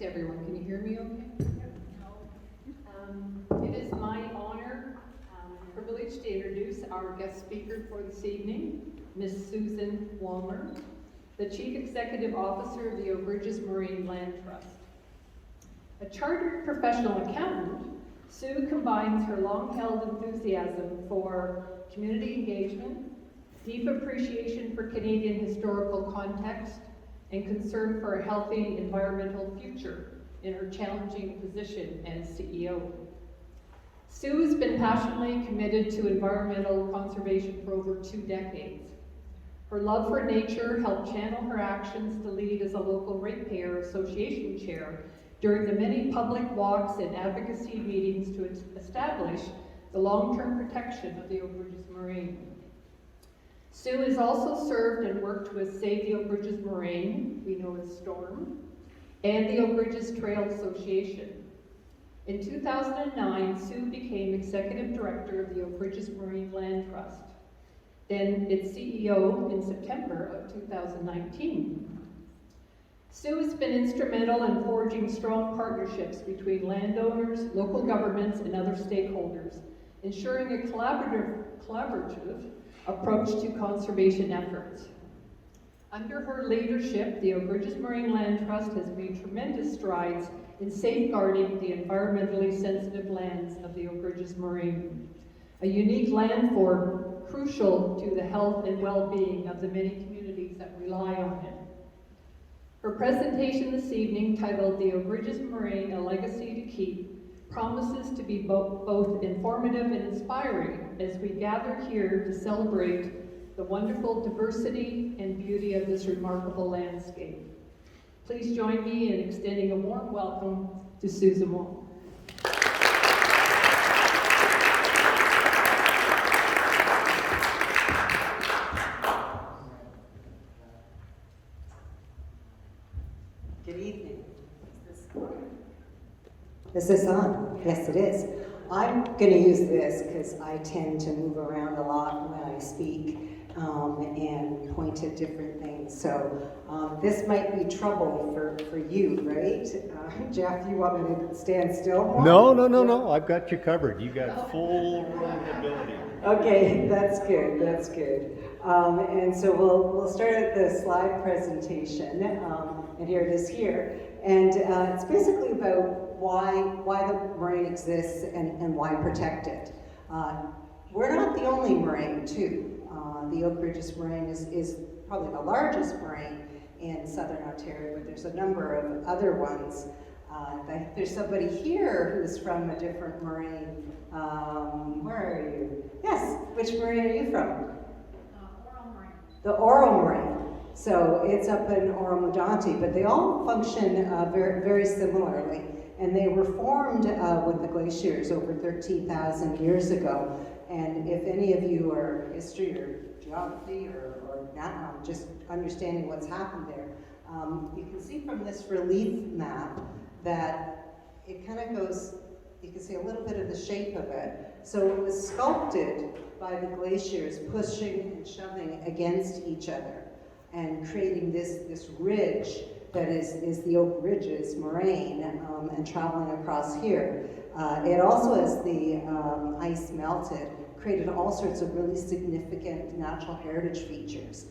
everyone. Can you hear me okay? It is my honor and privilege to introduce our guest speaker for this evening, Ms. Susan Walmer, the Chief Executive Officer of the Oak Ridges Moraine Land Trust. A chartered professional accountant, Sue combines her long-held enthusiasm for community engagement, deep appreciation for Canadian historical context, and concern for a healthy environmental future in her challenging position as CEO. Sue has been passionately committed to environmental conservation for over 2 decades. Her love for nature helped channel her actions to lead as a local ratepayer association chair during the many public walks and advocacy meetings to establish the long-term protection of the Oak Ridges Moraine. Sue has also served and worked with Save the Oak Ridges Moraine, we know as STORM, and the Oak Ridges Trail Association. In 2009, Sue became Executive Director of the Oak Ridges Moraine Land Trust, then its CEO in September of 2019. Sue has been instrumental in forging strong partnerships between landowners, local governments, and other stakeholders, ensuring a collaborative approach to conservation efforts. Under her leadership, the Oak Ridges Moraine Land Trust has made tremendous strides in safeguarding the environmentally sensitive lands of the Oak Ridges Moraine, a unique landform crucial to the health and well-being of the many communities that rely on it. Her presentation this evening, titled The Oak Ridges Moraine, A Legacy to Keep, promises to be both informative and inspiring as we gather here to celebrate the wonderful diversity and beauty of this remarkable landscape. Please join me in extending a warm welcome to Susan Walmer. Good evening. Is this on? Yes, it is. I'm going to use this because I tend to move around a lot when I speak and point at different things. So this might be trouble for you, right? Jeff, you want me to stand still more? No. I've got you covered. You got full ability. Okay, that's good. And so we'll start at the slide presentation, and here it is here. And it's basically about why the moraine exists and why protect it. We're not the only moraine, too. The Oak Ridges Moraine is probably the largest moraine in southern Ontario, but there's a number of other ones. There's somebody here who's from a different moraine. Where are you? Yes, which moraine are you from? Oral Moraine. The Oral Moraine. So it's up in Oro-Modanti, but they all function very, very similarly. And they were formed with the glaciers over 13,000 years ago. And if any of you are history or geography or not, just understanding what's happened there, you can see from this relief map that it kind of goes, you can see a little bit of the shape of it. So it was sculpted by the glaciers pushing and shoving against each other and creating this ridge that is the Oak Ridges Moraine and traveling across here. It also, as the ice melted, created all sorts of really significant natural heritage features.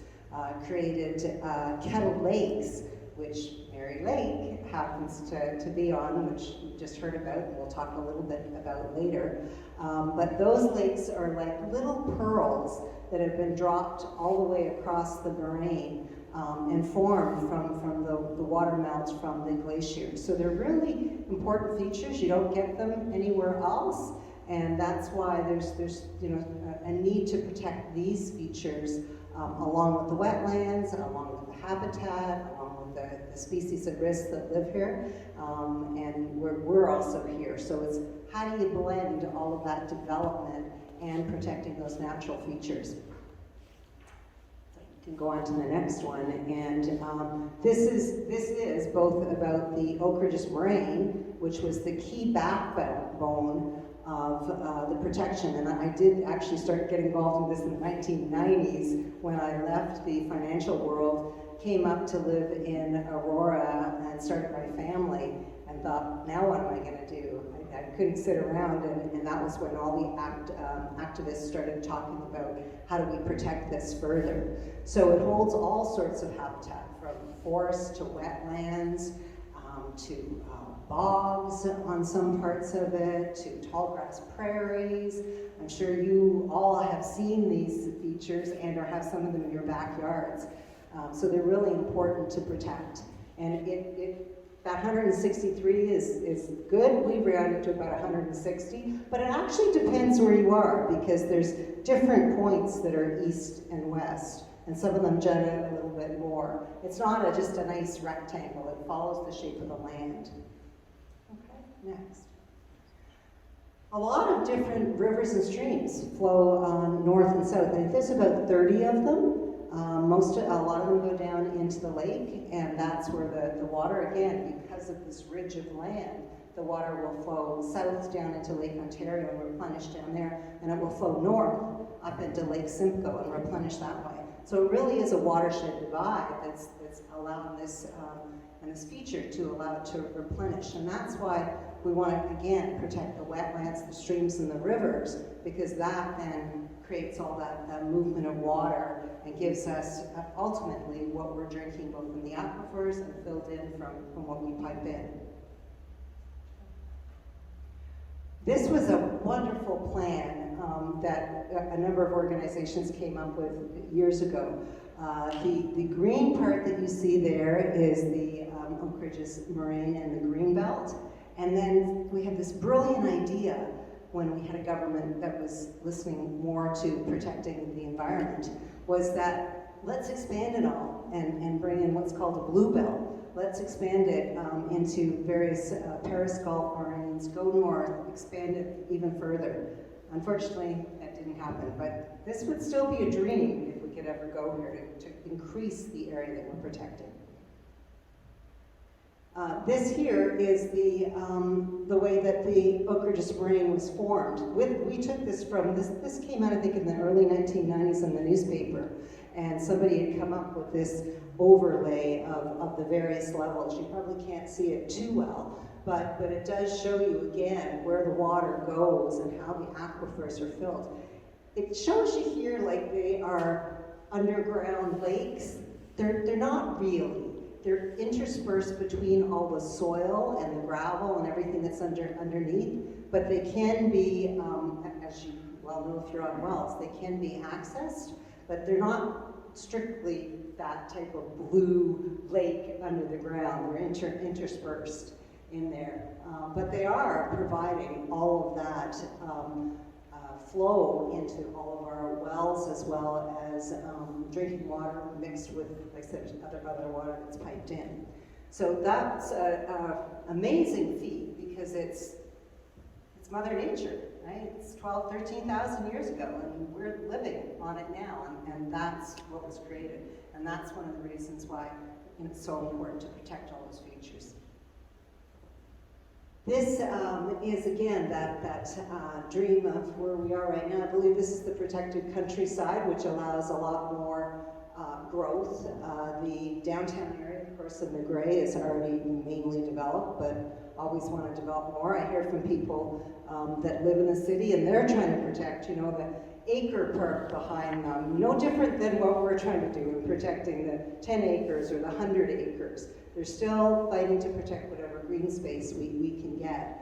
Created Kettle Lakes, which Mary Lake happens to be on, which we just heard about, and we'll talk a little bit about later. But those lakes are like little pearls that have been dropped all the way across the moraine and formed from the water melt from the glaciers. So they're really important features. You don't get them anywhere else, and that's why there's a need to protect these features along with the wetlands, along with the habitat, along with the species at risk that live here, and we're also here. So it's how do you blend all of that development and protecting those natural features. Can go on to the next one, and this is both about the Oak Ridges Moraine, which was the key backbone of the protection, and I did actually start getting involved in this in the 1990s when I left the financial world, came up to live in Aurora and started my family, thought, now what am I going to do? I couldn't sit around, and that was when all the activists started talking about how do we protect this further. So it holds all sorts of habitat, from forests to wetlands, to bogs on some parts of it, to tall grass prairies. I'm sure you all have seen these features and or have some of them in your backyards. So they're really important to protect. And that 163 is good. We rounded to about 160, but it actually depends where you are, because there's different points that are east and west, and some of them jut out a little bit more. It's not just a nice rectangle. It follows the shape of the land. Okay, next. A lot of different rivers and streams flow north and south. I think there's about 30 of them. A lot of them go down into the lake, and that's where the water, again, because of this ridge of land, the water will flow south down into Lake Ontario and replenish down there, and it will flow north up into Lake Simcoe and replenish that way. So it really is a watershed divide that's allowing this and this feature to allow it to replenish, and that's why we want to, again, protect the wetlands, the streams, and the rivers, because that then creates all that movement of water and gives us ultimately what we're drinking, both in the aquifers and filled in from what we pipe in. This was a wonderful plan that a number of organizations came up with years ago. The green part that you see there is the Oak Ridges Moraine and the Greenbelt. And then we had this brilliant idea when we had a government that was listening more to protecting the environment, was that let's expand it all and bring in what's called a blue belt. Let's expand it into various Paris Gulf moraines, go north, expand it even further. Unfortunately, that didn't happen, but this would still be a dream if we could ever go here to increase the area that we're protecting. This here is the way that the Oak Ridges Moraine was formed. We took this from, this came out I think in the early 1990s in the newspaper, and somebody had come up with this overlay of the various levels. You probably can't see it too well, but it does show you again where the water goes and how the aquifers are filled. It shows you here like they are underground lakes. They're not really. They're interspersed between all the soil and the gravel and everything that's underneath, but they can be, as you well know if you're on wells, they can be accessed, but they're not strictly that type of blue lake under the ground. They're interspersed in there, but they are providing all of that flow into all of our wells, as well as drinking water mixed with, like I said, other water that's piped in. So that's an amazing feat, because it's Mother Nature, right? It's 13,000 years ago, and we're living on it now, and that's what was created. And that's one of the reasons why it's so important to protect all those features. This is, again, that dream of where we are right now. I believe this is the protected countryside, which allows a lot more growth. The downtown area, of course, in the gray is already mainly developed, but always want to develop more. I hear from people that live in the city, and they're trying to protect, the acre park behind them. No different than what we're trying to do in protecting the 10 acres or the 100 acres. They're still fighting to protect whatever green space we can get.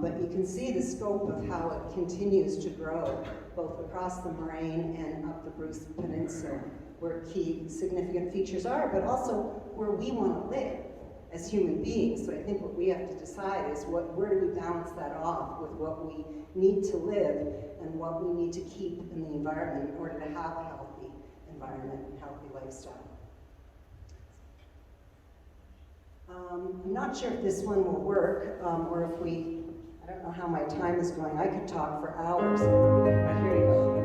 But you can see the scope of how it continues to grow, both across the moraine and up the Bruce Peninsula, where key significant features are, but also where we want to live as human beings. So I think what we have to decide is where do we balance that off with what we need to live and what we need to keep in the environment in order to have a healthy environment and healthy lifestyle. I'm not sure if this one will work, or if I don't know how my time is going. I could talk for hours. Here you go.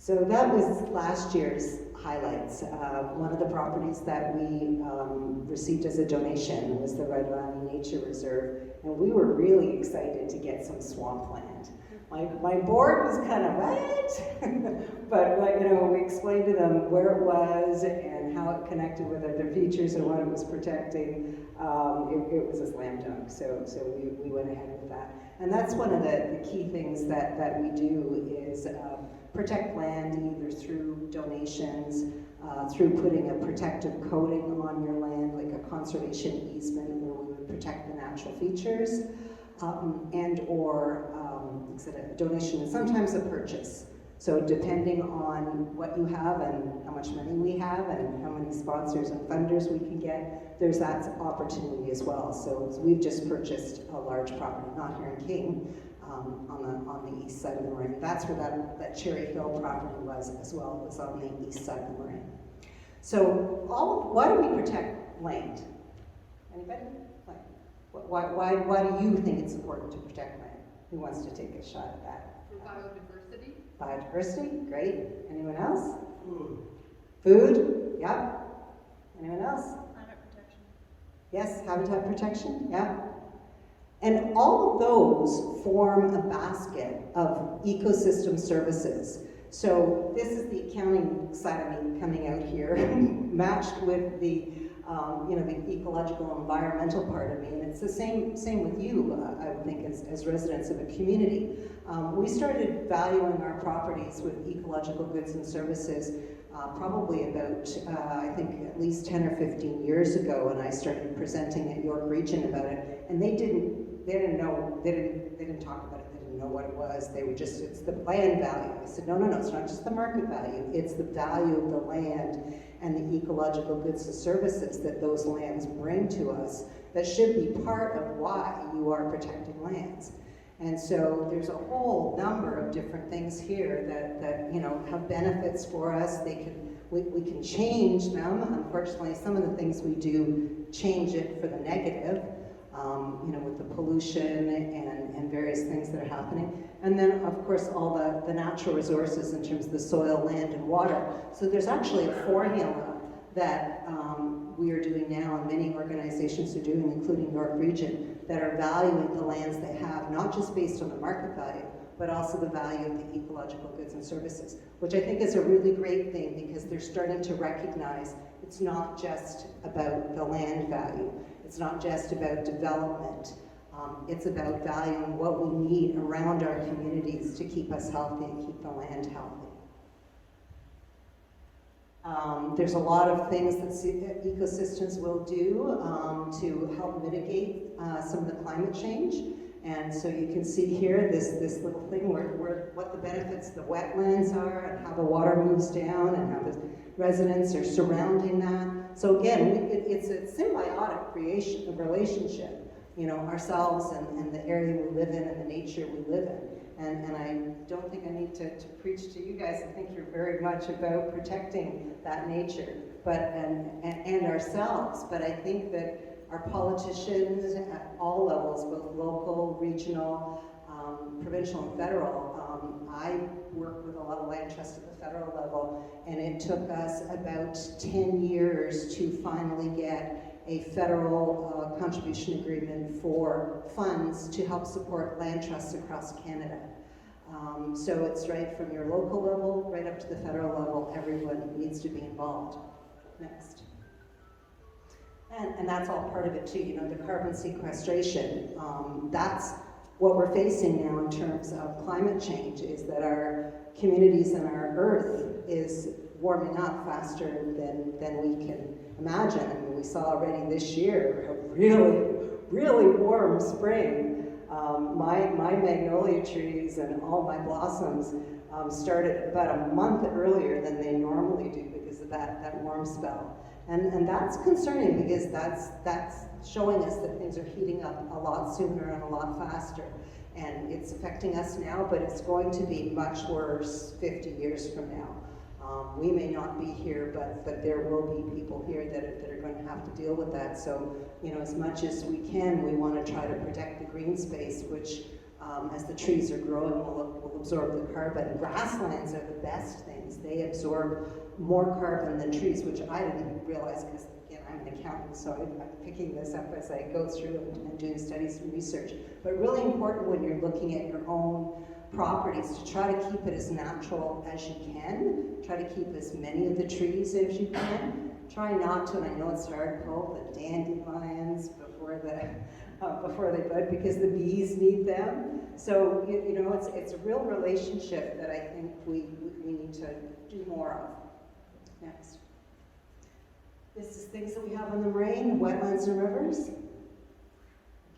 So that was last year's highlights. One of the properties that we received as a donation was the Red Valley Nature Reserve, and we were really excited to get some swampland. My board was kind of, what? But you know, we explained to them where it was and how it connected with other features and what it was protecting. It was a slam dunk, so we went ahead with that. And that's one of the key things that we do is protect land either through donations, through putting a protective coating on your land, like a conservation easement where we would protect the natural features, and or a donation and sometimes a purchase. So depending on what you have and how much money we have and how many sponsors and funders we can get, there's that opportunity as well. So we've just purchased a large property, not here in King, on the east side of the Moraine. That's where that Cherry Hill property was as well. It was on the east side of the Moraine. So why do we protect land? Anybody? Why do you think it's important to protect land? Who wants to take a shot at that? For biodiversity. Biodiversity, great. Anyone else? Food, yeah. Anyone else? Climate protection. Yes, habitat protection, yeah. And all of those form a basket of ecosystem services. So this is the accounting side of me coming out here, matched with the the ecological environmental part of me, and it's the same with you, I would think, as residents of a community. We started valuing our properties with ecological goods and services probably about, I think, at least 10 or 15 years ago, and I started presenting at York Region about it, and they didn't talk about it. They didn't know what it was. They were just, it's the land value. I said, no, it's not just the market value. It's the value of the land and the ecological goods and services that those lands bring to us that should be part of why you are protecting lands. And so there's a whole number of different things here that have benefits for us. We can change them. Unfortunately, some of the things we do change it for the negative. With the pollution and various things that are happening. And then, of course, all the natural resources in terms of the soil, land, and water. So there's actually a formula that we are doing now, and many organizations are doing, including York Region, that are valuing the lands they have, not just based on the market value, but also the value of the ecological goods and services, which I think is a really great thing because they're starting to recognize it's not just about the land value. It's not just about development. It's about valuing what we need around our communities to keep us healthy and keep the land healthy. There's a lot of things that ecosystems will do to help mitigate some of the climate change. And so you can see here this little thing where what the benefits of the wetlands are and how the water moves down and how the residents are surrounding that. So again, it's a symbiotic relationship, ourselves and the area we live in and the nature we live in. And I don't think I need to preach to you guys. I think you're very much about protecting that nature, and ourselves. But I think that our politicians at all levels, both local, regional, provincial, and federal, I work with a lot of land trusts at the federal level, and it took us about 10 years to finally get a federal contribution agreement for funds to help support land trusts across Canada. So it's right from your local level, right up to the federal level, everyone needs to be involved. Next. And that's all part of it too, the carbon sequestration. That's what we're facing now in terms of climate change, is that our communities and our earth is warming up faster than we can imagine. I mean, we saw already this year a really warm spring. My magnolia trees and all my blossoms started about a month earlier than they normally do because of that warm spell. And that's concerning because that's showing us that things are heating up a lot sooner and a lot faster. And it's affecting us now, but it's going to be much worse 50 years from now. We may not be here, but there will be people here that are going to have to deal with that. So, as much as we can, we want to try to protect the green space, which as the trees are growing, will absorb the carbon. Grasslands are the best things. They absorb more carbon than trees, which I didn't realize because, again, I'm an accountant, so I'm picking this up as I go through and doing studies and research. But really important when you're looking at your own properties to try to keep it as natural as you can. Try to keep as many of the trees as you can. Try not to, and I know it's hard, pull the dandelions before they bud because the bees need them. So you know, it's a real relationship that I think we need to do more of. Next. This is things that we have on the Moraine, wetlands and rivers.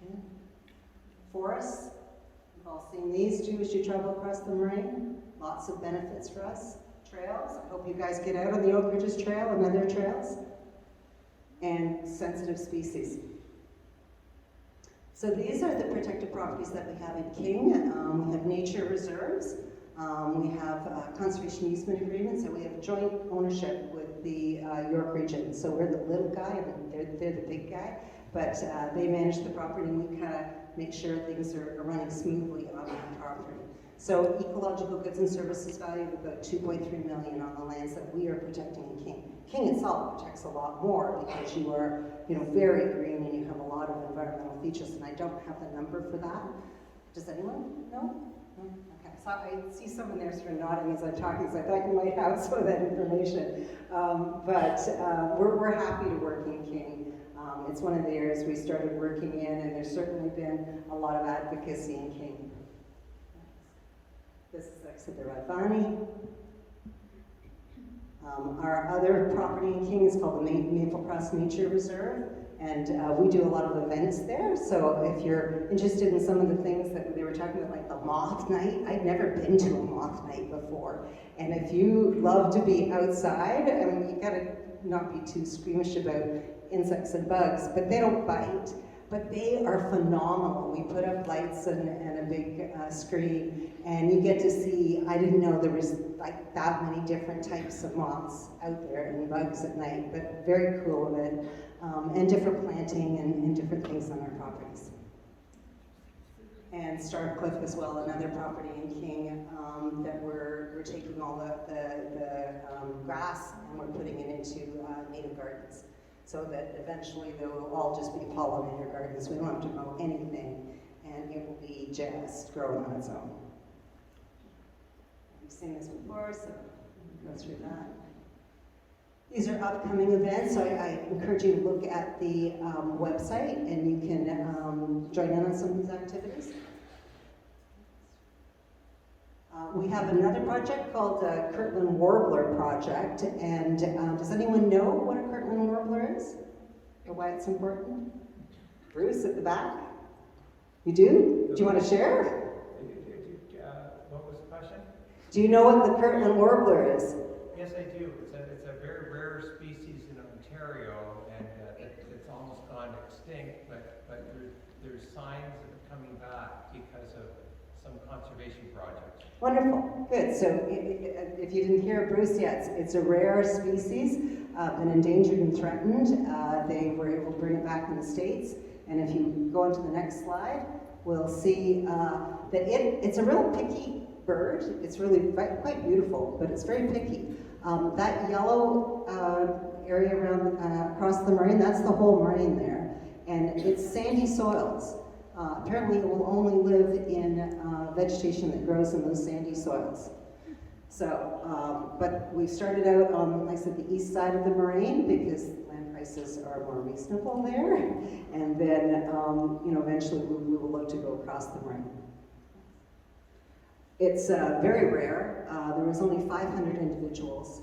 Okay. Forests. We've all seen these too as you travel across the Moraine. Lots of benefits for us. Trails. I hope you guys get out on the Oak Ridges Trail and other trails. And sensitive species. So these are the protected properties that we have in King. We have nature reserves. We have conservation easement agreements, and we have joint ownership with the York region. So we're the little guy, and they're the big guy. But they manage the property, and we kind of make sure things are running smoothly on that property. So ecological goods and services valued about $2.3 million on the lands that we are protecting in King. King itself protects a lot more because you are, you know, very green and you have a lot of environmental features, and I don't have the number for that. Does anyone know? No? Okay, so I see someone there sort of nodding as I'm talking, so I thought you might have some of that information. We're happy to work in King. It's one of the areas we started working in, and there's certainly been a lot of advocacy in King. This is actually the Radvani. Our other property in King is called the Maple Crest Nature Reserve, and we do a lot of events there. So if you're interested in some of the things that they were talking about, like the moth night, I'd never been to a moth night before. And if you love to be outside, I mean, you gotta not be too squeamish about insects and bugs, but they don't bite. But they are phenomenal. We put up lights and a big screen, and you get to see, I didn't know there was like that many different types of moths out there and bugs at night, but very cool of it. And different planting and different things on our properties. And Starcliffe as well, another property in King that we're taking all the grass and we're putting it into native gardens. So that eventually they will all just be pollinator gardens. We don't have to mow anything, and it will be just growing on its own. You've seen this before, so go through that. These are upcoming events, so I encourage you to look at the website, and you can join in on some of these activities. We have another project called the Kirtland Warbler Project, and does anyone know what a Kirtland Warbler is, or why it's important? Bruce at the back? You do? Do you want to share? What was the question? Do you know what the Kirtland Warbler is? Yes, I do. It's a very rare species in Ontario, and it's almost gone extinct, but there's signs of it coming back because of some conservation projects. Wonderful, good. So if you didn't hear Bruce yet, it's a rare species, been endangered and threatened. They were able to bring it back in the States. And if you go on to the next slide, we'll see that it's a real picky bird. It's really quite beautiful, but it's very picky. That yellow area around across the moraine, that's the whole moraine there. And it's sandy soils. Apparently it will only live in vegetation that grows in those sandy soils. So, but we started out on, like I said, the east side of the moraine because land prices are more reasonable there. And then, you know, eventually we will look to go across the moraine. It's very rare. There was only 500 individuals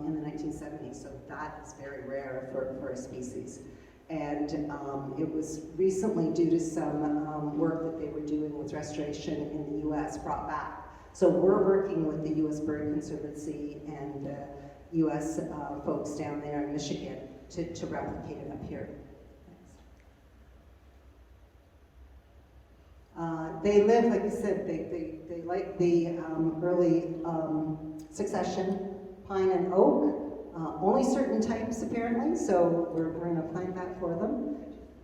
in the 1970s, so that is very rare for a species. And it was recently, due to some work that they were doing with restoration in the US, brought back. So we're working with the US Bird Conservancy and US folks down there in Michigan to replicate it up here. They live, like I said, they like the early succession, pine and oak. Only certain types apparently, so we're going to plant that for them.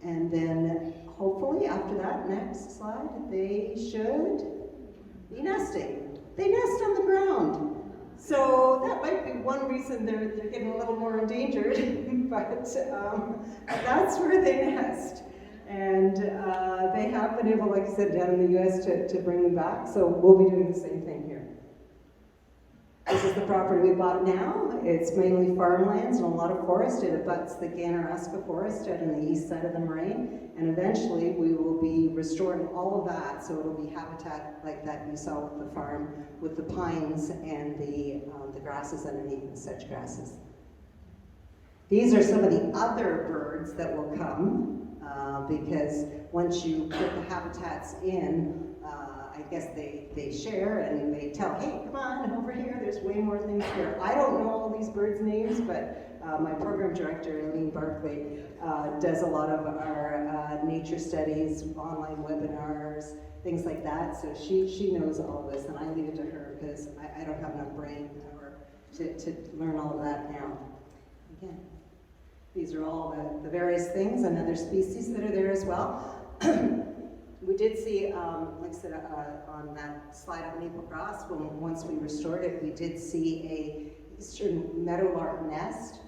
And then hopefully after that, next slide, they should be nesting. They nest on the ground. So that might be one reason they're getting a little more endangered, but that's where they nest. And they have been able, like I said, down in the US to bring them back, so we'll be doing the same thing here. This is the property we bought now. It's mainly farmlands and a lot of forest. It abuts the Ganaraska forest out on the east side of the moraine, and eventually we will be restoring all of that, so it'll be habitat like that you saw with the farm, with the pines and the grasses underneath, the sedge grasses. These are some of the other birds that will come, because once you put the habitats in, I guess they share and they tell, hey, come on, over here, there's way more things here. I don't know all these birds' names, but my program director, Eileen Barclay, does a lot of our nature studies, online webinars, things like that. So she knows all of this, and I leave it to her because I don't have enough brain power to learn all of that now. Again, these are all the various things and other species that are there as well. We did see, like I said, on that slide of maple grass, once we restored it, we did see a eastern meadowlark nest,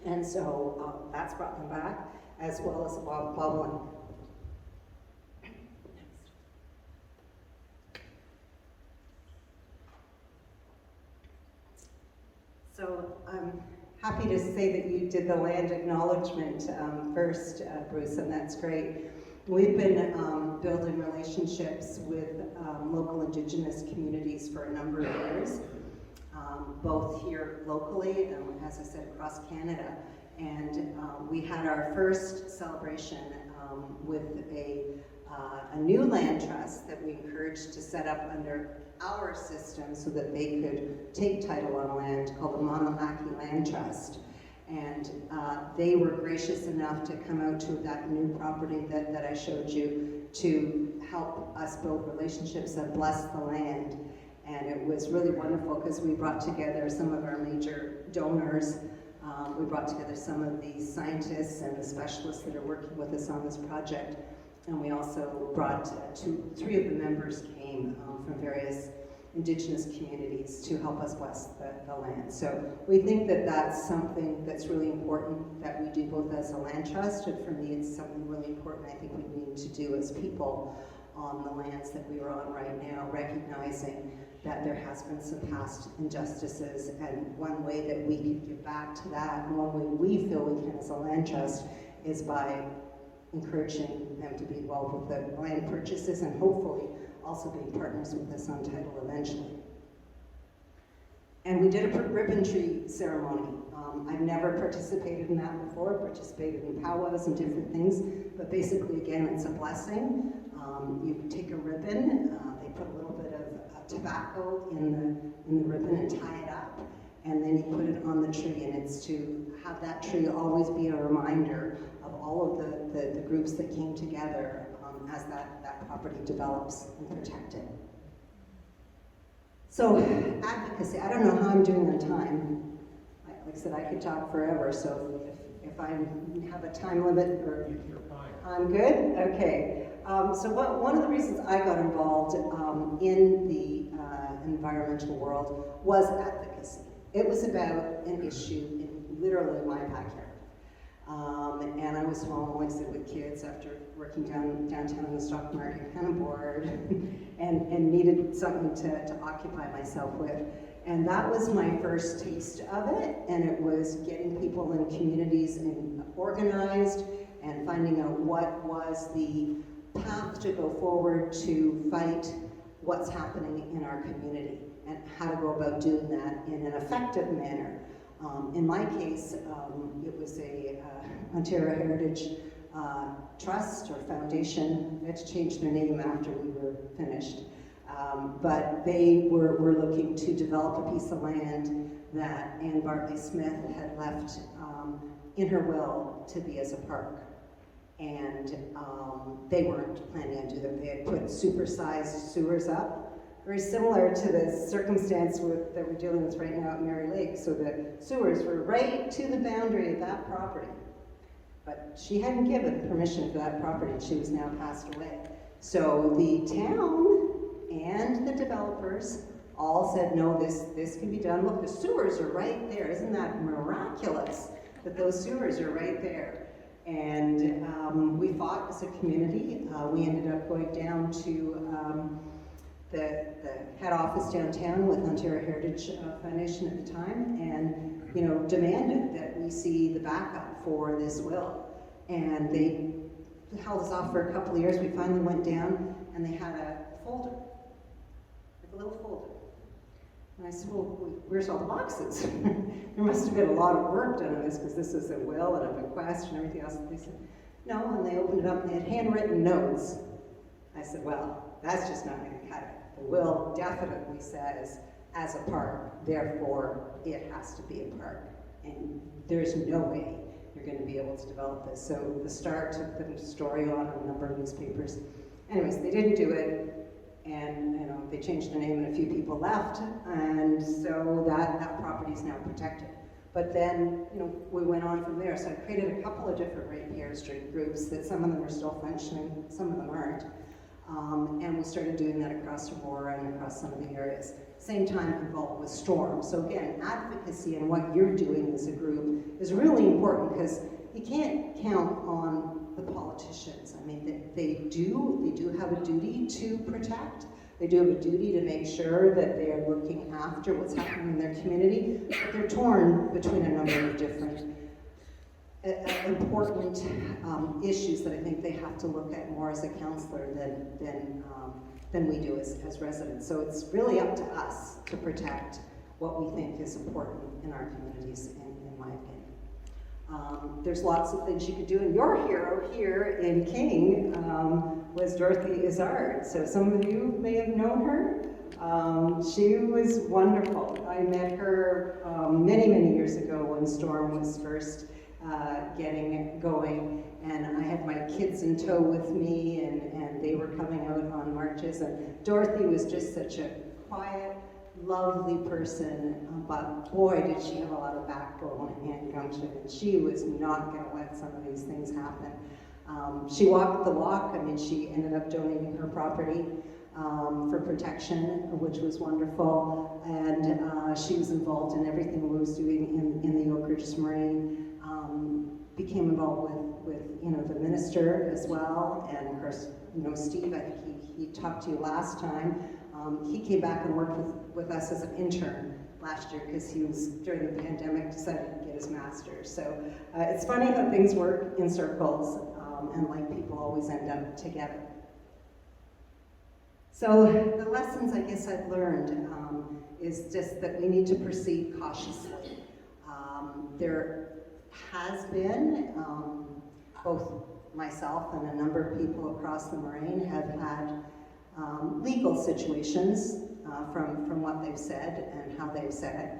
and so that's brought them back, as well as a bobolink. So I'm happy to say that you did the land acknowledgement first, Bruce, and that's great. We've been building relationships with local Indigenous communities for a number of years, both here locally and, as I said, across Canada. And we had our first celebration with a new land trust that we encouraged to set up under our system so that they could take title on land, called the Mononahaki Land Trust. And they were gracious enough to come out to that new property that I showed you to help us build relationships and bless the land. And it was really wonderful because we brought together some of our major donors. We brought together some of the scientists and the specialists that are working with us on this project. And we also brought three of the members came from various Indigenous communities to help us bless the land. So we think that that's something that's really important that we do both as a land trust, and for me it's something really important I think we need to do as people on the lands that we are on right now, recognizing that there has been some past injustices, and one way that we can give back to that, and one way we feel we can as a land trust, is by encouraging them to be involved with the land purchases and hopefully also being partners with us on title eventually. And we did a ribbon tree ceremony. I've never participated in that before, participated in powwows and different things, but basically, again, it's a blessing. You take a ribbon, they put a little bit of tobacco in the ribbon and tie it up, and then you put it on the tree, and it's to have that tree always be a reminder of all of the groups that came together as that property develops and protected. So, advocacy, I don't know how I'm doing on time. Like I said, I could talk forever, so if I have a time limit, or You're fine. I'm good? Okay. So one of the reasons I got involved in the environmental world was advocacy. It was about an issue in literally my backyard. And I was home, like I said, with kids after working downtown in the stock market, kind of bored, and needed something to occupy myself with. And that was my first taste of it, and it was getting people in communities organized and finding out what was the path to go forward to fight what's happening in our community and how to go about doing that in an effective manner. In my case, it was a Ontario Heritage Trust or Foundation. They had to change their name after we were finished. But they were looking to develop a piece of land that Anne Bartley Smith had left in her will to be as a park. And they weren't planning on doing that. They had put supersized sewers up, very similar to the circumstance that we're dealing with right now at Mary Lake. So the sewers were right to the boundary of that property. But she hadn't given permission for that property, and she was now passed away. So the town and the developers all said, no, this can be done. Look, the sewers are right there. Isn't that miraculous that those sewers are right there? And we fought as a community. We ended up going down to the head office downtown with Ontario Heritage Foundation at the time, and demanded that we see the backup for this will. And they held us off for a couple of years. We finally went down, and they had a folder, like a little folder. And I said, well, where's all the boxes? There must have been a lot of work done on this, because this is a will and a bequest and everything else. They said, no, and they opened it up and they had handwritten notes. I said, well, that's just not going to cut it. The will definitely says, as a park, therefore it has to be a park. And there's no way you're going to be able to develop this. So the Star took the story on a number of newspapers. Anyways, they didn't do it. And they changed the name and a few people left, and so that property is now protected. But then, we went on from there. So I created a couple of different rapier street groups that some of them are still functioning, some of them aren't. And we started doing that across Aurora and across some of the areas. Same time involved with storms. So again, advocacy and what you're doing as a group is really important, because you can't count on the politicians. I mean, they do have a duty to protect. They do have a duty to make sure that they are looking after what's happening in their community, but they're torn between a number of different important issues that I think they have to look at more as a counselor than we do as residents. So it's really up to us to protect what we think is important in our communities, in my opinion. There's lots of things you could do, and your hero here in King was Dorothy Izzard. So some of you may have known her. She was wonderful. I met her many, many years ago when Storm was first getting going, and I had my kids in tow with me, and they were coming out on marches, and Dorothy was just such a quiet, lovely person, but boy, did she have a lot of backbone and gumption, and she was not going to let some of these things happen. She walked the walk. I mean, she ended up donating her property for protection, which was wonderful, and she was involved in everything we was doing in the Oak Ridges Moraine. Became involved with the minister as well, and of course, Steve, I think he talked to you last time. He came back and worked with us as an intern last year, because he was, during the pandemic, decided to get his master's. So it's funny how things work in circles, and like people always end up together. So the lessons I guess I've learned is just that we need to proceed cautiously. There has been, both myself and a number of people across the Moraine have had legal situations from what they've said and how they've said it.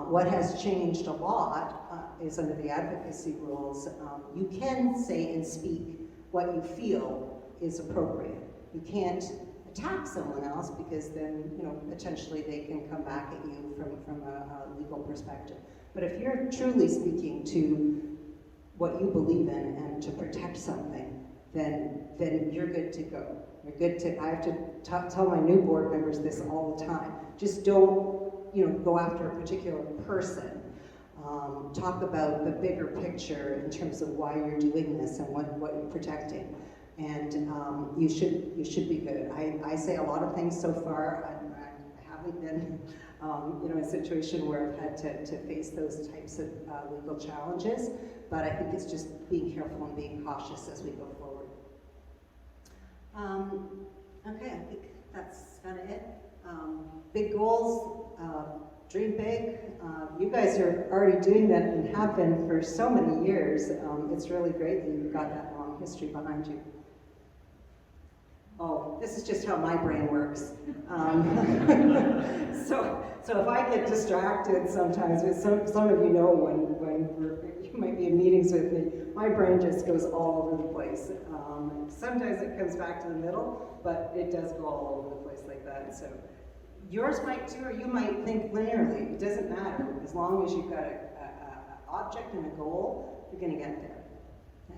What has changed a lot is under the advocacy rules, you can say and speak what you feel is appropriate. You can't attack someone else, because then, potentially they can come back at you from a legal perspective. But if you're truly speaking to what you believe in and to protect something, then you're good to go. You're good to, I have to tell my new board members this all the time. Just don't, go after a particular person. Talk about the bigger picture in terms of why you're doing this and what you're protecting. And you should be good. I say a lot of things so far. I haven't been in a situation where I've had to face those types of legal challenges, but I think it's just being careful and being cautious as we go forward. Okay, I think that's kind of it. Big goals, dream big. You guys are already doing that and have been for so many years. It's really great that you've got that long history behind you. Oh, this is just how my brain works. So if I get distracted sometimes, some of you know when you might be in meetings with me, my brain just goes all over the place. Sometimes it comes back to the middle, but it does go all over the place like that. So yours might too, or you might think linearly. It doesn't matter. As long as you've got an object and a goal, you're going to get there.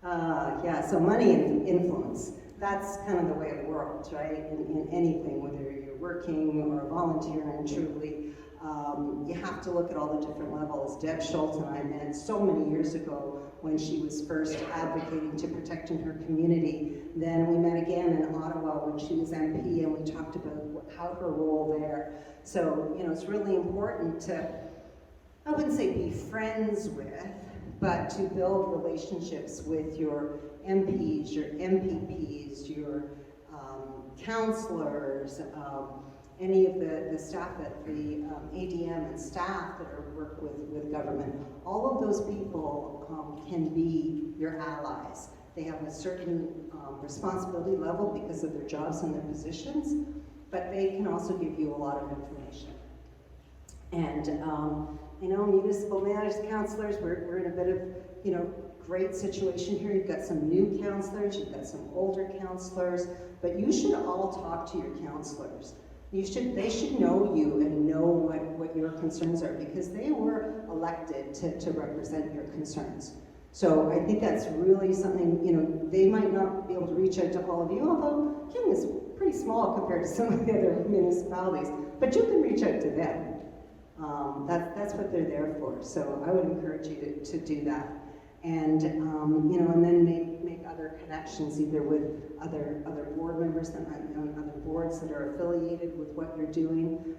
Yeah, so money and influence. That's kind of the way of the world, right? In anything, whether you're working or volunteering truly, you have to look at all the different levels. Deb Schultz and I met so many years ago when she was first advocating to protecting her community. Then we met again in Ottawa when she was MP, and we talked about how her role there. So, you know, it's really important to, I wouldn't say be friends with, but to build relationships with your MPs, your MPPs, your councillors, any of the staff at the ADM and staff that work with government. All of those people can be your allies. They have a certain responsibility level because of their jobs and their positions, but they can also give you a lot of information. And you know, municipal managers, councillors, we're in a bit of, you know, great situation here. You've got some new councillors, you've got some older councillors, but you should all talk to your councillors. They should know you and know what your concerns are, because they were elected to represent your concerns. So I think that's really something, you know, they might not be able to reach out to all of you, although King is pretty small compared to some of the other municipalities, but you can reach out to them. That's what they're there for. So I would encourage you to do that. And, you know, and then make other connections, either with other board members that might be on other boards that are affiliated with what you're doing.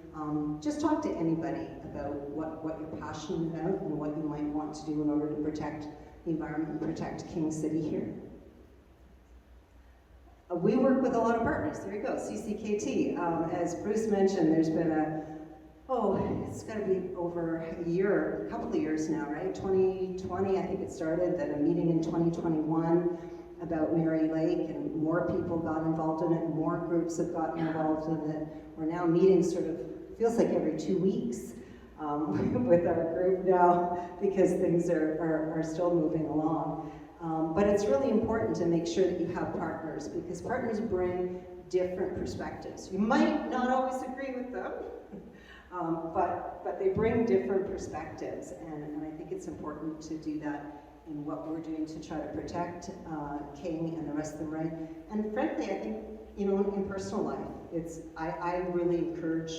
Just talk to anybody about what you're passionate about and what you might want to do in order to protect the environment and protect King City here. We work with a lot of partners. There you go, CCKT. As Bruce mentioned, there's been it's got to be over a couple of years now, right? 2020, I think it started, then a meeting in 2021 about Mary Lake, and more people got involved in it, more groups have gotten involved in it. We're now meeting sort of, feels like every 2 weeks with our group now, because things are still moving along. But it's really important to make sure that you have partners, because partners bring different perspectives. You might not always agree with them, but they bring different perspectives, and I think it's important to do that in what we're doing to try to protect King and the rest of the Moraine. And frankly, I think, you know, in personal life, I really encourage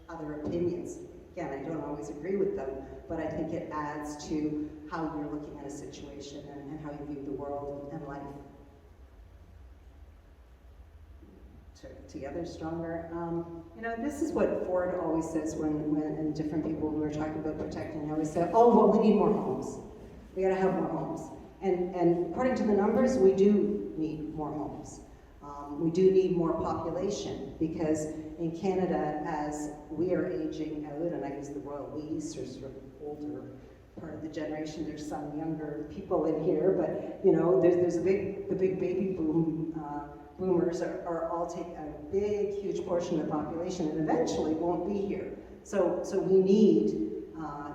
other opinions. Again, I don't always agree with them, but I think it adds to how you're looking at a situation and how you view the world and life. Together stronger. You know, this is what Ford always says when and different people we were talking about protecting, they always say, oh, well, we need more homes. We gotta have more homes. And according to the numbers, we do need more homes. We do need more population, because in Canada, as we are aging out, and I use the royal we, so sort of older part of the generation, there's some younger people in here, but you know, there's the big baby boom. Boomers are all taking a big, huge portion of the population, and eventually won't be here. So we need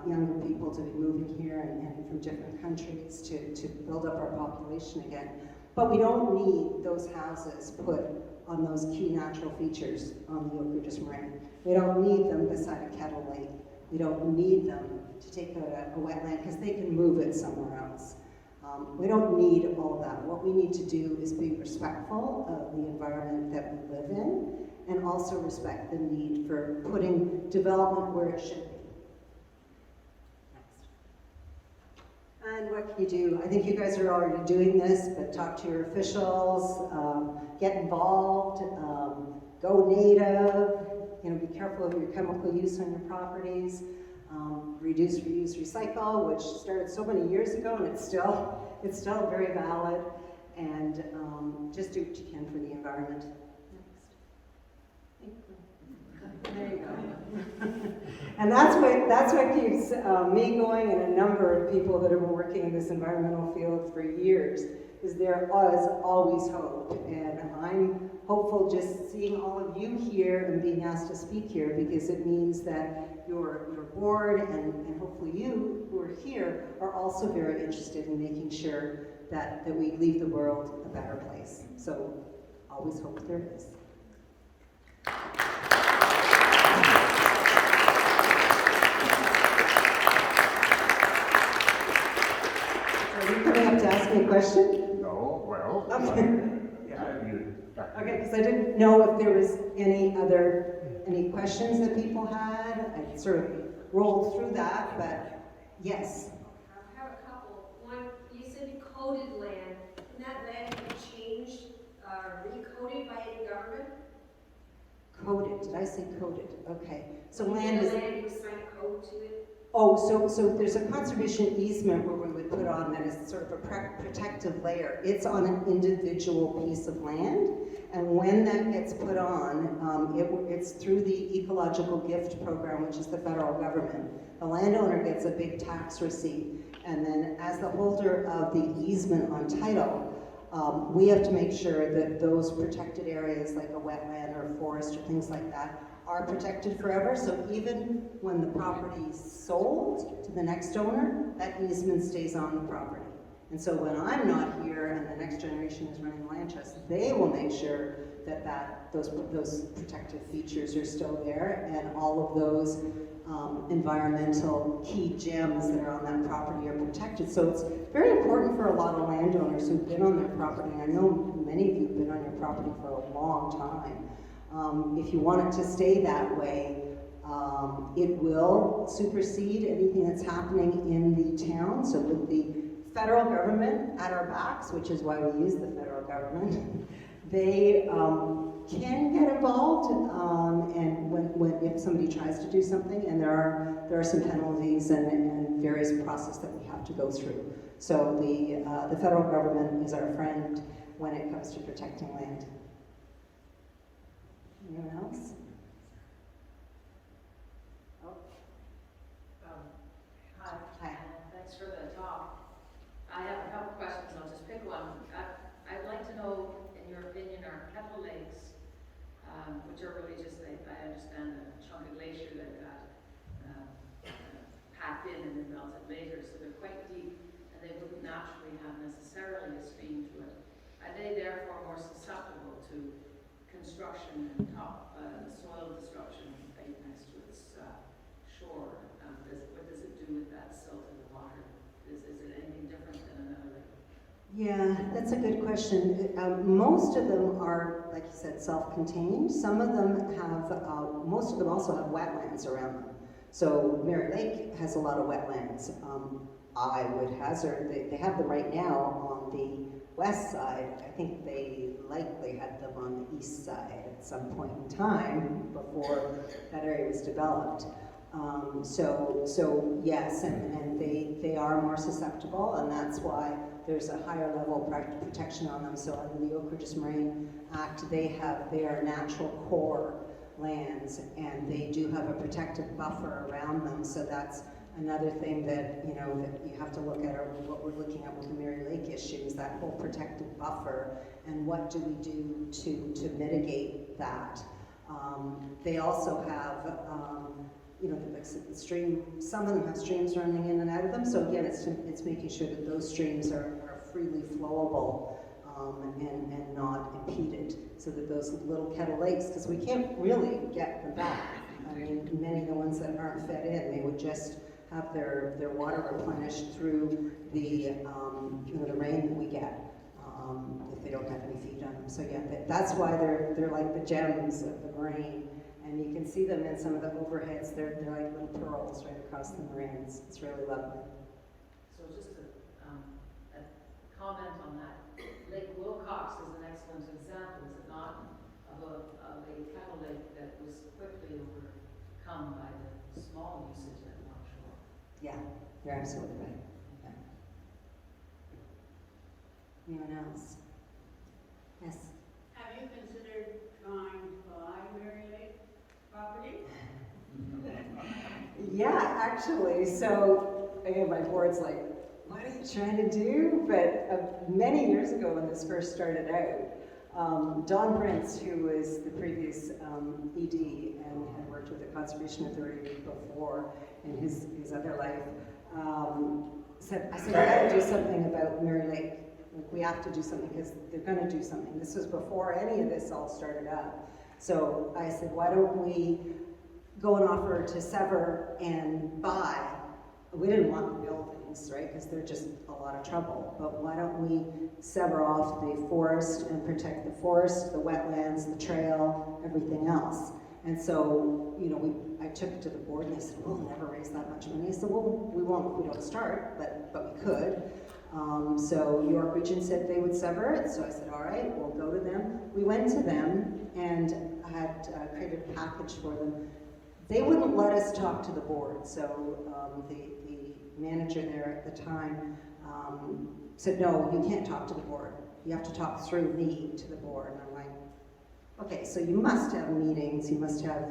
younger people to be moving here and from different countries to build up our population again. But we don't need those houses put on those key natural features on the Oak Ridges Moraine. We don't need them beside a kettle lake. We don't need them to take out a wetland, because they can move it somewhere else. We don't need all of that. What we need to do is be respectful of the environment that we live in, and also respect the need for putting development where it should be. Next. And what can you do? I think you guys are already doing this, but talk to your officials, get involved, go native, you know, be careful of your chemical use on your properties. Reduce, reuse, recycle, which started so many years ago, and it's still very valid. And just do what you can for the environment. Next. There you go. And that's what keeps me going, and a number of people that have been working in this environmental field for years, is there is always hope. And I'm hopeful just seeing all of you here and being asked to speak here, because it means that your board and hopefully you who are here are also very interested in making sure that we leave the world a better place. So always hope there is. Are you coming up to ask me a question? No, Okay, because I didn't know if there was any questions that people had. I sort of rolled through that, but yes. I have a couple. One, you said coded land. Can that land be changed, recoded by any government? Coded, did I say coded? Okay. So You land mean is, the land, you assign a code to it? so there's a conservation easement where we would put on that is sort of a protective layer. It's on an individual piece of land, and when that gets put on, it's through the ecological gift program, which is the federal government. The landowner gets a big tax receipt, and then as the holder of the easement on title, we have to make sure that those protected areas like a wetland or a forest or things like that are protected forever. So even when the property is sold to the next owner, that easement stays on the property. And so when I'm not here and the next generation is running land trust, they will make sure that those protective features are still there, and all of those environmental key gems that are on that property are protected. So it's very important for a lot of landowners who've been on their property. I know many of you have been on your property for a long time. If you want it to stay that way, it will supersede anything that's happening in the town. So with the federal government at our backs, which is why we use the federal government, they can get involved, and if somebody tries to do something, and there are some penalties and various process that we have to go through. So the federal government is our friend when it comes to protecting land. Anyone else? Hi. Hi. Thanks for the talk. I have a couple questions. I'll just pick one. I'd like to know, in your opinion, are kettle lakes, which are really just, I understand, a chunk of glacier that got packed in and then melted later, so they're quite deep, and they wouldn't naturally have necessarily a stream to it. Are they therefore more susceptible to construction and soil destruction right next to its shore? What does it do with that silt in the water? Is it anything different than another lake? Yeah, that's a good question. Most of them are, like you said, self-contained. Some of them have, most of them also have wetlands around them. So Mary Lake has a lot of wetlands. I would hazard, they have them right now on the west side. I think they likely had them on the east side at some point in time before that area was developed. So yes, and they are more susceptible, and that's why there's a higher level of protection on them. So under the Oak Ridges Moraine Act, they are natural core lands, and they do have a protective buffer around them. So that's another thing that that you have to look at, or what we're looking at with the Mary Lake issue, is that whole protective buffer, and what do we do to mitigate that. They also have like the stream, some of them have streams running in and out of them, so again, it's making sure that those streams are freely flowable and not impeded, so that those little kettle lakes, because we can't really get them back. I mean, many of the ones that aren't fed in, they would just have their water replenished through the rain that we get, if they don't have any feed on them. So yeah, that's why they're like the gems of the Moraine. And you can see them in some of the overheads. They're like little pearls right across the moraines. It's really lovely. So just a comment on that. Lake Wilcox is an excellent example, is it not, of a kettle lake that was quickly overcome by the small usage at North Shore. Yeah, you're absolutely right. Yeah. Anyone else? Yes. Have you considered trying to buy Mary Lake property? Yeah, actually. So again, my board's like, what are you trying to do? But many years ago when this first started out, Don Prince, who was the previous ED and had worked with the Conservation Authority before in his other life, said, we got to do something about Mary Lake. Like, we have to do something because they're going to do something. This was before any of this all started up. So I said, why don't we go and offer to sever and buy? We didn't want the building. things, right? Because they're just a lot of trouble. But why don't we sever off the forest and protect the forest, the wetlands, the trail, everything else? And so, you know, I took it to the board and they said, we'll never raise that much money. I said, well, we won't if we don't start, but we could. So York Region said they would sever it, so I said, all right, we'll go to them. We went to them and had created a package for them. They wouldn't let us talk to the board, so the manager there at the time said, no, you can't talk to the board. You have to talk through me to the board. And I'm like, okay, so you must have meetings, you must have,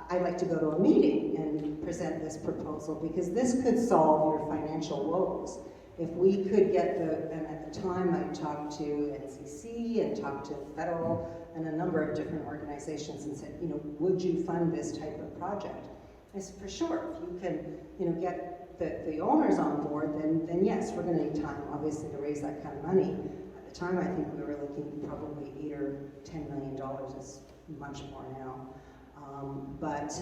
I'd like to go to a meeting and present this proposal because this could solve your financial woes. If we could get and at the time I talked to NCC and talked to federal and a number of different organizations and said, you know, would you fund this type of project? I said, for sure, if you can, you know, get the owners on board, then yes, we're gonna need time, obviously, to raise that kind of money. At the time, I think we were looking probably $8 or $10 million, it's much more now. But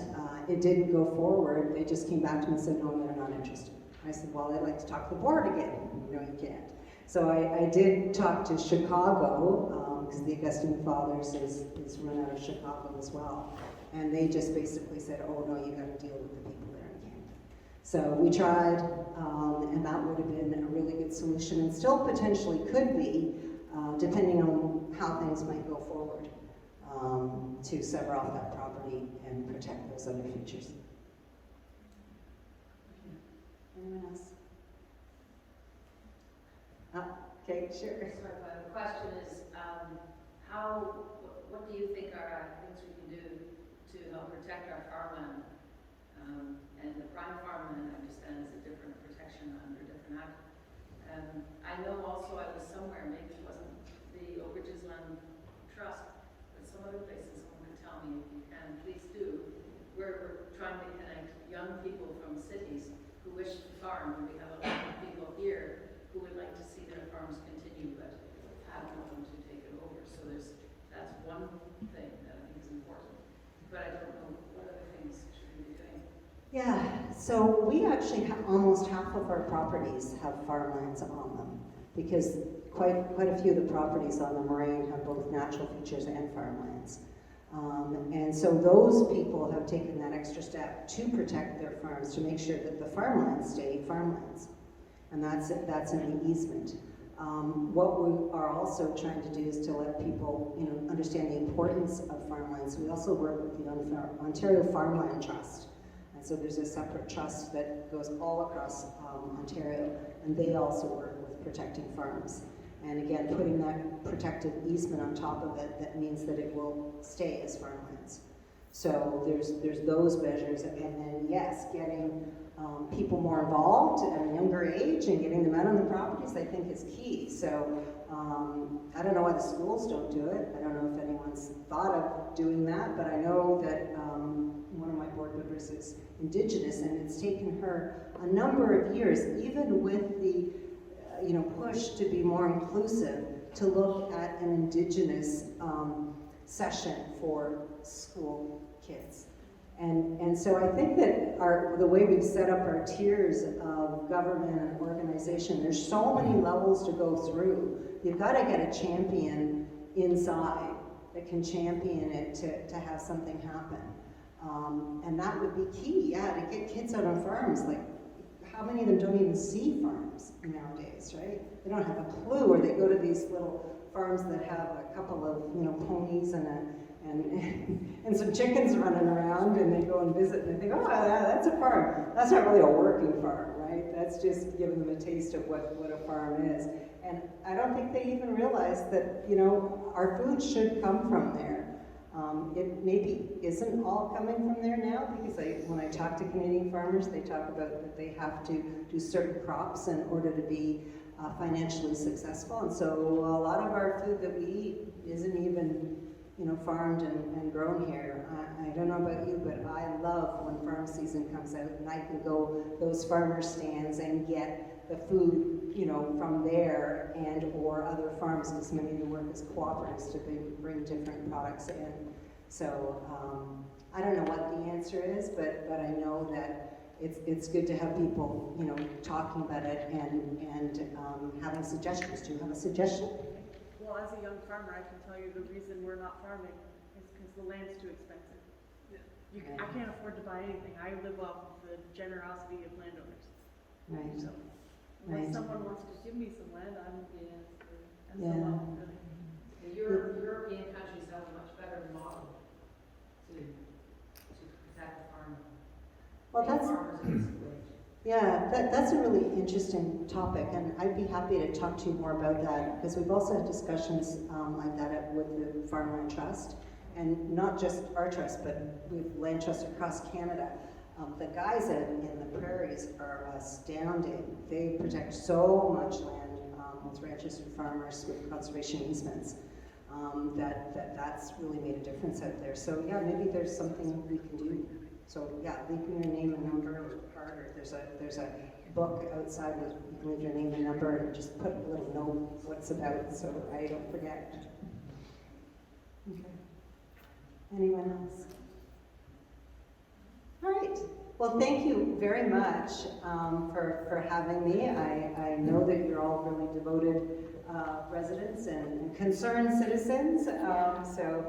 it didn't go forward. They just came back to me and said, no, they're not interested. I said, well, I'd like to talk to the board again. No, you can't. So I did talk to Chicago, because the Augustine Fathers is run out of Chicago as well. And they just basically said, oh no, you gotta deal with the people there in Canada. So we tried, and that would have been a really good solution, and still potentially could be, depending on how things might go forward, to sever off that property and protect those other features. Anyone else? Okay, sure. Sorry, but the question is, what do you think are things we can do to help protect our farmland? And the prime farmland, I understand, is a different protection under a different act. I know also I was somewhere, maybe it wasn't the Oak Ridges Land Trust, but some other places, someone could tell me if you can, please do, where we're trying to connect young people from cities who wish to farm, and we have a lot of people here who would like to see their farms continue, but have no one to take it over. So that's one thing that I think is important. But I don't know what other things should we be doing. Yeah, so we actually have almost half of our properties have farmlands on them because quite a few of the properties on the moraine have both natural features and farmlands. And so those people have taken that extra step to protect their farms, to make sure that the farmlands stay farmlands. And that's an easement. What we are also trying to do is to let people, you know, understand the importance of farmlands. We also work with the Ontario Farmland Trust. And so there's a separate trust that goes all across Ontario, and they also work with protecting farms. And again, putting that protected easement on top of it, that means that it will stay as farmlands. So there's those measures, and then yes, getting people more involved at a younger age and getting them out on the properties, I think is key. So I don't know why the schools don't do it. I don't know if anyone's thought of doing that, but I know that one of my board members is Indigenous, and it's taken her a number of years, even with the push to be more inclusive, to look at an Indigenous session for school kids. And so I think that the way we've set up our tiers of government and organization, there's so many levels to go through. You've got to get a champion inside that can champion it to have something happen. And that would be key, to get kids out on farms. Like, how many of them don't even see farms nowadays, right? They don't have a clue, or they go to these little farms that have a couple of, ponies and some chickens running around, and they go and visit, and they think, oh, yeah, that's a farm. That's not really a working farm, right? That's just giving them a taste of what a farm is. And I don't think they even realize that, our food should come from there. It maybe isn't all coming from there now, because when I talk to Canadian farmers, they talk about that they have to do certain crops in order to be financially successful. And so a lot of our food that we eat isn't even farmed and grown here. I don't know about you, but I love when farm season comes out and I can go those farmer stands and get the food, from there and or other farms, because many of them work as cooperatives to bring different products in. So I don't know what the answer is, but I know that it's good to have people, you know, talking about it and having suggestions. Do you have a suggestion? Well, as a young farmer, I can tell you the reason we're not farming is because the land's too expensive. I can't afford to buy anything. I live off of the generosity of landowners. Right. So Right. unless someone wants to give me some land, I'm Yeah. still out, really. The European countries have a much better model to protect farming. Well, that's, Farmers against the wage. yeah, that's a really interesting topic, and I'd be happy to talk to you more about that, because we've also had discussions like that with the Farmland Trust, and not just our trust, but with land trusts across Canada. The guys in the prairies are astounding. They protect so much land with ranchers and farmers with conservation easements. That's really made a difference out there. So yeah, maybe there's something we can do. So yeah, leave me your name and number or card, or there's a book outside where you can leave your name and number and just put a little note what it's about so I don't forget. Okay. Anyone else? All right. Well, thank you very much for having me. I know that you're all really devoted residents and concerned citizens. So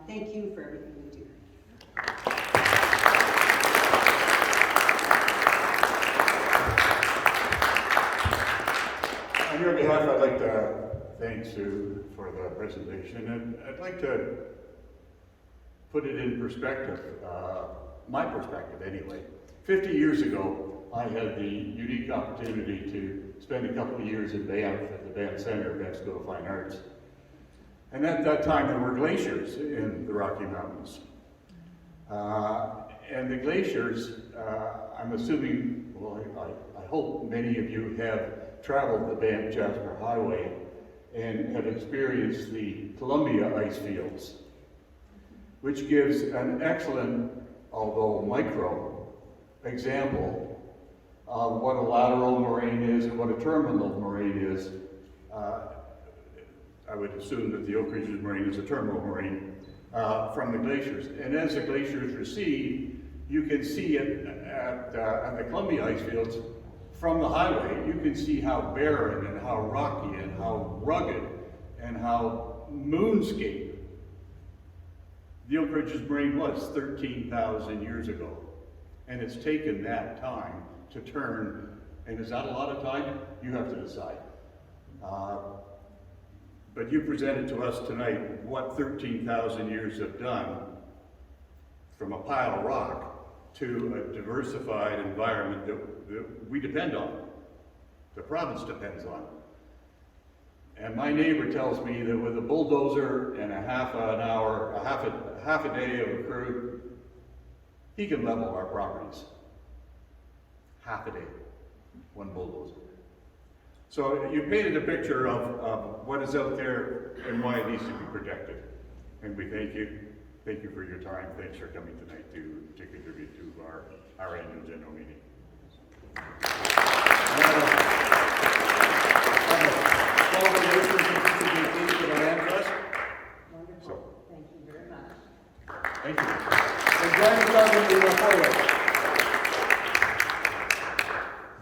thank you for everything you do. On your behalf, I'd like to thank Sue for the presentation, and I'd like to put it in perspective, my perspective anyway. 50 years ago, I had the unique opportunity to spend a couple of years in Banff at the Banff Center, Banff School of Fine Arts. And at that time, there were glaciers in the Rocky Mountains. And the glaciers, I'm assuming, well, I hope many of you have traveled the Banff-Jasper Highway and have experienced the Columbia ice fields, which gives an excellent, although micro, example of what a lateral moraine is and what a terminal moraine is. I would assume that the Oak Ridges Moraine is a terminal moraine from the glaciers. And as the glaciers recede, you can see it at the Columbia ice fields from the highway. You can see how barren and how rocky and how rugged and how moonscape the Oak Ridges Moraine was 13,000 years ago. And it's taken that time to turn, and is that a lot of time? You have to decide. But you presented to us tonight what 13,000 years have done from a pile of rock to a diversified environment that we depend on, the province depends on. And my neighbor tells me that with a bulldozer and a half a day of a crew, he can level our properties. Half a day, one bulldozer. So you painted a picture of what is out there and why it needs to be protected. And we thank you. Thank you for your time. Thanks for coming tonight to contribute to our annual